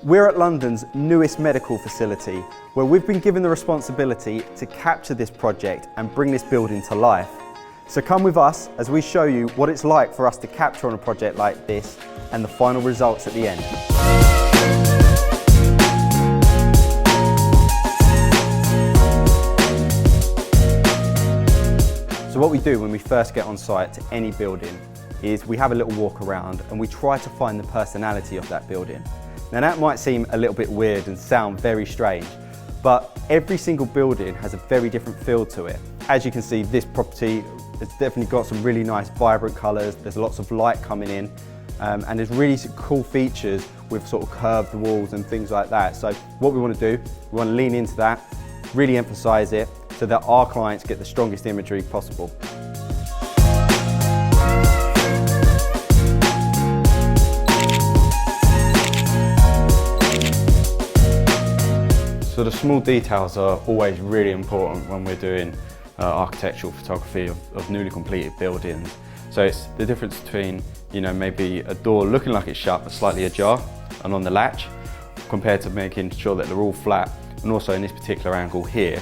We're at London's newest medical facility, where we've been given the responsibility to capture this project and bring this building to life. So come with us as we show you what it's like for us to capture on a project like this and the final results at the end. So what we do when we first get on site to any building is we have a little walk around and we try to find the personality of that building. Now that might seem a little bit weird and sound very strange, but every single building has a very different feel to it. As you can see, this property has definitely got some really nice vibrant colours, there's lots of light coming in, and there's really some cool features with sort of curved walls and things like that. So what we want to do, we want to lean into that, really emphasise it, so that our clients get the strongest imagery possible. So the small details are always really important when we're doing architectural photography of newly completed buildings. So it's the difference between, maybe a door looking like it's shut but slightly ajar and on the latch, compared to making sure that they're all flat, and also in this particular angle here,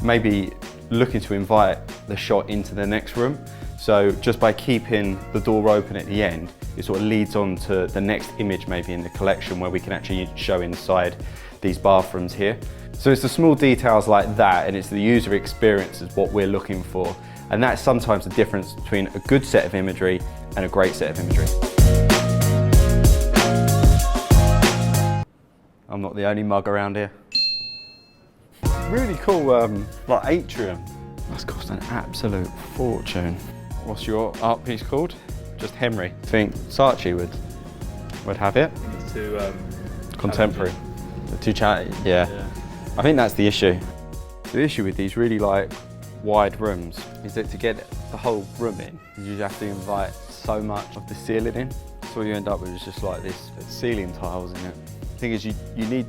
maybe looking to invite the shot into the next room. So just by keeping the door open at the end, it sort of leads on to the next image maybe in the collection where we can actually show inside these bathrooms here. So it's the small details like that, and it's the user experience is what we're looking for. And that's sometimes the difference between a good set of imagery and a great set of imagery. I'm not the only mug around here. Really cool like atrium. That's cost an absolute fortune. What's your art piece called? Just Henry. I think Saatchi would have it. It's too contemporary. Too chatty, yeah. I think that's the issue. The issue with these really wide rooms is that to get the whole room in, you have to invite so much of the ceiling in. So what you end up with is just like this ceiling tiles in it. The thing is, you need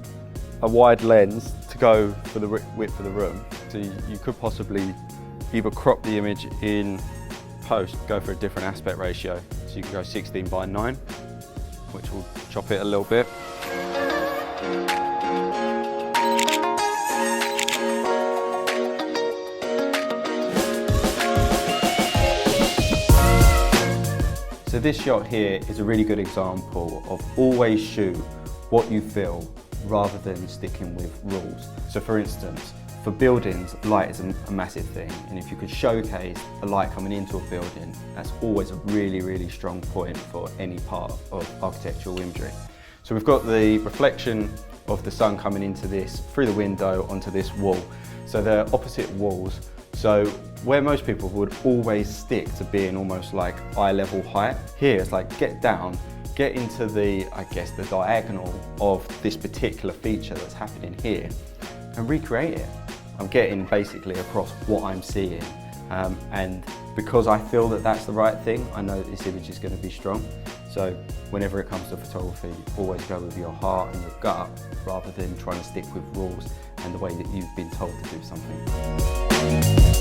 a wide lens to go for the width of the room. So you could possibly either crop the image in post, go for a different aspect ratio. So you can go 16:9, which will chop it a little bit. So this shot here is a really good example of always shoot what you feel rather than sticking with rules. So for instance, for buildings, light is a massive thing, and if you could showcase the light coming into a building, that's always a really, really strong point for any part of architectural imagery. So we've got the reflection of the sun coming into this, through the window onto this wall. So they're opposite walls. So where most people would always stick to being almost like eye level height, here it's like get down, get into the diagonal of this particular feature that's happening here and recreate it. I'm getting basically across what I'm seeing, and because I feel that that's the right thing, I know that this image is going to be strong. So whenever it comes to photography, always go with your heart and your gut rather than trying to stick with rules and the way that you've been told to do something.